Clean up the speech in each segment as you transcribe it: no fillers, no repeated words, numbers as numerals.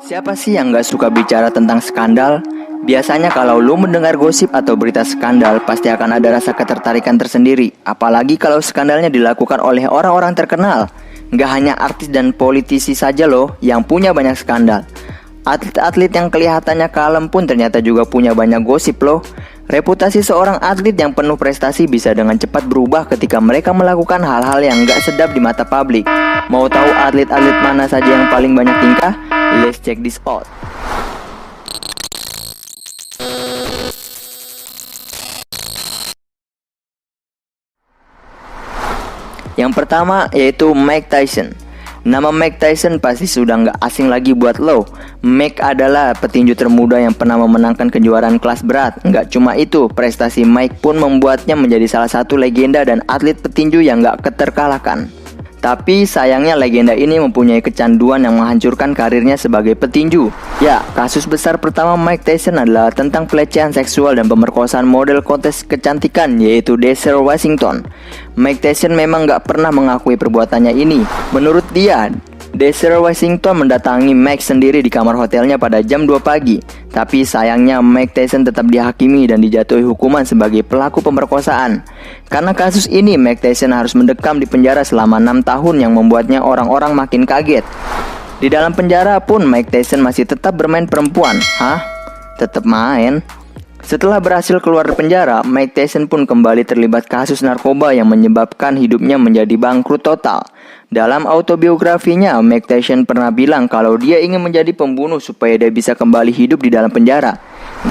Siapa sih yang gak suka bicara tentang skandal? Biasanya kalau lu mendengar gosip atau berita skandal, pasti akan ada rasa ketertarikan tersendiri. Apalagi kalau skandalnya dilakukan oleh orang-orang terkenal. Gak hanya artis dan politisi saja loh yang punya banyak skandal. Atlet-atlet yang kelihatannya kalem pun ternyata juga punya banyak gosip loh. Reputasi seorang atlet yang penuh prestasi bisa dengan cepat berubah ketika mereka melakukan hal-hal yang gak sedap di mata publik. Mau tahu atlet-atlet mana saja yang paling banyak tingkah? Let's check this out. Yang pertama yaitu Mike Tyson. Nama Mike Tyson pasti sudah nggak asing lagi buat lo. Mike adalah petinju termuda yang pernah memenangkan kejuaraan kelas berat. Nggak cuma itu, prestasi Mike pun membuatnya menjadi salah satu legenda dan atlet petinju yang nggak keterkalahkan. Tapi sayangnya legenda ini mempunyai kecanduan yang menghancurkan karirnya sebagai petinju. Ya, kasus besar pertama Mike Tyson adalah tentang pelecehan seksual dan pemerkosaan model kontes kecantikan, yaitu Denzel Washington. Mike Tyson memang gak pernah mengakui perbuatannya ini. Menurut dia, Denzel Washington mendatangi Mike sendiri di kamar hotelnya pada jam 2 pagi. Tapi sayangnya Mike Tyson tetap dihakimi dan dijatuhi hukuman sebagai pelaku pemerkosaan. Karena kasus ini, Mike Tyson harus mendekam di penjara selama 6 tahun yang membuatnya orang-orang makin kaget. Di dalam penjara pun Mike Tyson masih tetap bermain perempuan. Hah? Tetap main? Setelah berhasil keluar dari penjara, Mike Tyson pun kembali terlibat kasus narkoba yang menyebabkan hidupnya menjadi bangkrut total. Dalam autobiografinya, Mike Tyson pernah bilang kalau dia ingin menjadi pembunuh supaya dia bisa kembali hidup di dalam penjara.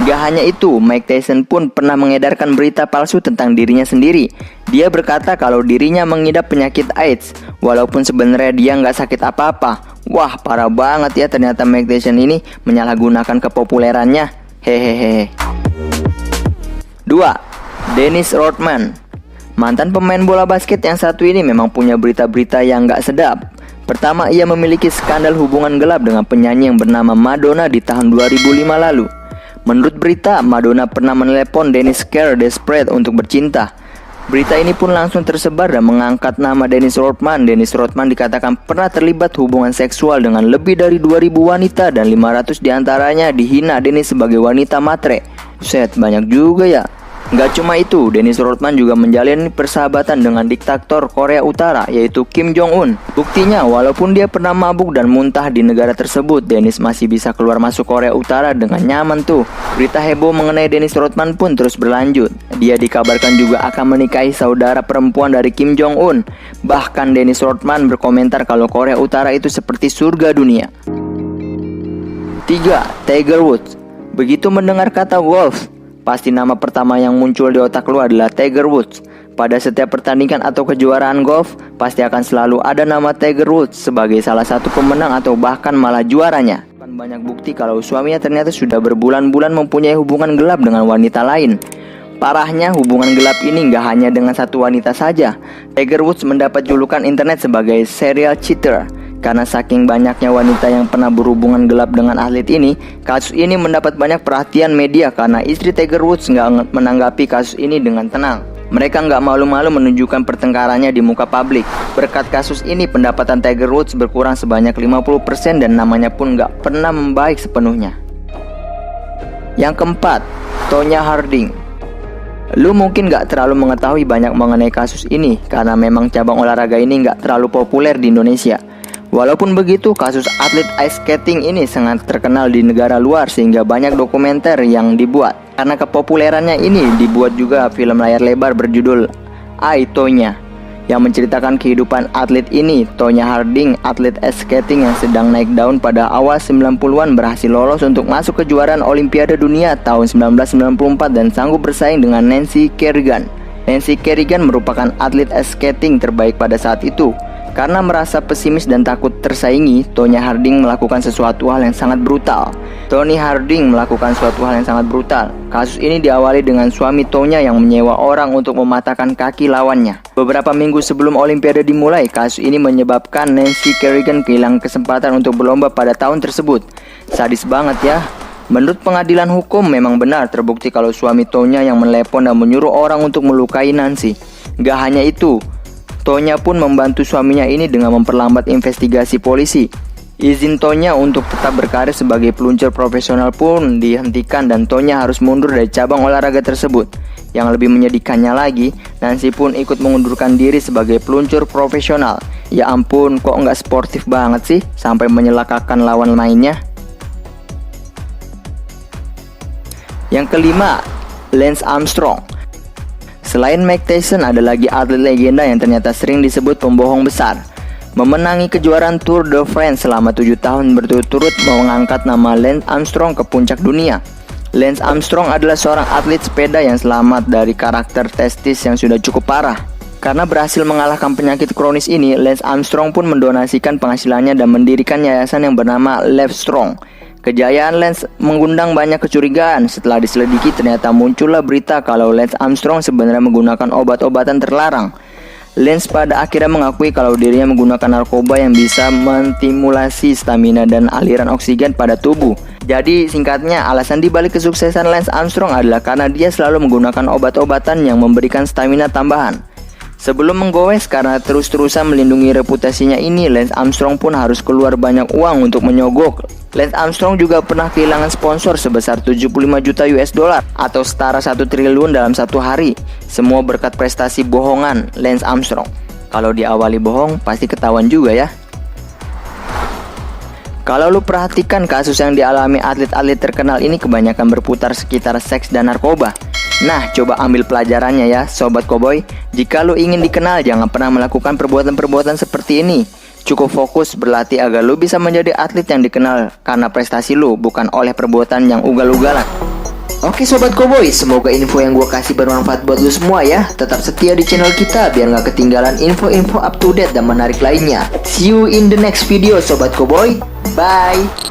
Gak hanya itu, Mike Tyson pun pernah mengedarkan berita palsu tentang dirinya sendiri. Dia berkata kalau dirinya mengidap penyakit AIDS, walaupun sebenarnya dia gak sakit apa-apa. Wah, parah banget ya ternyata Mike Tyson ini menyalahgunakan kepopulerannya. Hehehe. 2. Dennis Rodman. Mantan pemain bola basket yang satu ini memang punya berita-berita yang gak sedap. Pertama, ia memiliki skandal hubungan gelap dengan penyanyi yang bernama Madonna di tahun 2005 lalu. Menurut berita, Madonna pernah menelepon Dennis Care desperate untuk bercinta. Berita ini pun langsung tersebar dan mengangkat nama Dennis Rodman. Dennis Rodman dikatakan pernah terlibat hubungan seksual dengan lebih dari 2000 wanita dan 500 diantaranya dihina Dennis sebagai wanita matre. Set, banyak juga ya. Gak cuma itu, Dennis Rodman juga menjalin persahabatan dengan diktator Korea Utara, yaitu Kim Jong-un. Buktinya, walaupun dia pernah mabuk dan muntah di negara tersebut, Dennis masih bisa keluar masuk Korea Utara dengan nyaman tuh. Berita heboh mengenai Dennis Rodman pun terus berlanjut. Dia dikabarkan juga akan menikahi saudara perempuan dari Kim Jong-un. Bahkan Dennis Rodman berkomentar kalau Korea Utara itu seperti surga dunia. 3. Tiger Woods. Begitu mendengar kata golf, pasti nama pertama yang muncul di otak lu adalah Tiger Woods. Pada setiap pertandingan atau kejuaraan golf, pasti akan selalu ada nama Tiger Woods sebagai salah satu pemenang atau bahkan malah juaranya. Banyak bukti kalau suaminya ternyata sudah berbulan-bulan mempunyai hubungan gelap dengan wanita lain. Parahnya, hubungan gelap ini gak hanya dengan satu wanita saja. Tiger Woods mendapat julukan internet sebagai serial cheater. Karena saking banyaknya wanita yang pernah berhubungan gelap dengan atlet ini, kasus ini mendapat banyak perhatian media karena istri Tiger Woods nggak menanggapi kasus ini dengan tenang. Mereka nggak malu-malu menunjukkan pertengkarannya di muka publik. Berkat kasus ini, pendapatan Tiger Woods berkurang sebanyak 50% dan namanya pun nggak pernah membaik sepenuhnya. Yang keempat, Tonya Harding. Lu mungkin nggak terlalu mengetahui banyak mengenai kasus ini karena memang cabang olahraga ini nggak terlalu populer di Indonesia. Walaupun begitu, kasus atlet ice skating ini sangat terkenal di negara luar sehingga banyak dokumenter yang dibuat. Karena kepopulerannya ini, dibuat juga film layar lebar berjudul I, Tonya, yang menceritakan kehidupan atlet ini. Tonya Harding, atlet ice skating yang sedang naik daun pada awal 90-an, berhasil lolos untuk masuk kejuaraan Olimpiade Dunia tahun 1994 dan sanggup bersaing dengan Nancy Kerrigan. Nancy Kerrigan merupakan atlet ice skating terbaik pada saat itu. Karena merasa pesimis dan takut tersaingi, Tonya Harding melakukan sesuatu hal yang sangat brutal. Tonya Harding melakukan suatu hal yang sangat brutal. Kasus ini diawali dengan suami Tonya yang menyewa orang untuk mematahkan kaki lawannya. Beberapa minggu sebelum Olimpiade dimulai, kasus ini menyebabkan Nancy Kerrigan kehilangan kesempatan untuk berlomba pada tahun tersebut. Sadis banget ya. Menurut pengadilan hukum, memang benar terbukti kalau suami Tonya yang menelepon dan menyuruh orang untuk melukai Nancy. Gak hanya itu, Tonya pun membantu suaminya ini dengan memperlambat investigasi polisi. Izin Tonya untuk tetap berkarir sebagai peluncur profesional pun dihentikan dan Tonya harus mundur dari cabang olahraga tersebut. Yang lebih menyedihkannya lagi, Nancy pun ikut mengundurkan diri sebagai peluncur profesional. Ya ampun, kok nggak sportif banget sih sampai menyelakakan lawan mainnya. Yang kelima, Lance Armstrong. Selain Mike Tyson, ada lagi atlet legenda yang ternyata sering disebut pembohong besar. Memenangi kejuaraan Tour de France selama 7 tahun berturut-turut mengangkat nama Lance Armstrong ke puncak dunia. Lance Armstrong adalah seorang atlet sepeda yang selamat dari karakter testis yang sudah cukup parah. Karena berhasil mengalahkan penyakit kronis ini, Lance Armstrong pun mendonasikan penghasilannya dan mendirikan yayasan yang bernama Livestrong. Kejayaan Lance mengundang banyak kecurigaan. Setelah diselidiki, ternyata muncullah berita kalau Lance Armstrong sebenarnya menggunakan obat-obatan terlarang. Lance pada akhirnya mengakui kalau dirinya menggunakan narkoba yang bisa menstimulasi stamina dan aliran oksigen pada tubuh. Jadi singkatnya, alasan dibalik kesuksesan Lance Armstrong adalah karena dia selalu menggunakan obat-obatan yang memberikan stamina tambahan. Sebelum menggoes karena terus-terusan melindungi reputasinya ini, Lance Armstrong pun harus keluar banyak uang untuk menyogok. Lance Armstrong juga pernah kehilangan sponsor sebesar 75 juta US dollar atau setara 1 triliun dalam satu hari. Semua berkat prestasi bohongan Lance Armstrong. Kalau diawali bohong, pasti ketahuan juga ya. Kalau lu perhatikan kasus yang dialami atlet-atlet terkenal ini kebanyakan berputar sekitar seks dan narkoba. Nah, coba ambil pelajarannya ya, Sobat Koboi. Jika lu ingin dikenal, jangan pernah melakukan perbuatan-perbuatan seperti ini. Cukup fokus berlatih agar lu bisa menjadi atlet yang dikenal karena prestasi lu, bukan oleh perbuatan yang ugal-ugalan. Oke Sobat Koboi, semoga info yang gue kasih bermanfaat buat lu semua ya. Tetap setia di channel kita biar gak ketinggalan info-info up to date dan menarik lainnya. See you in the next video Sobat Koboi. Bye.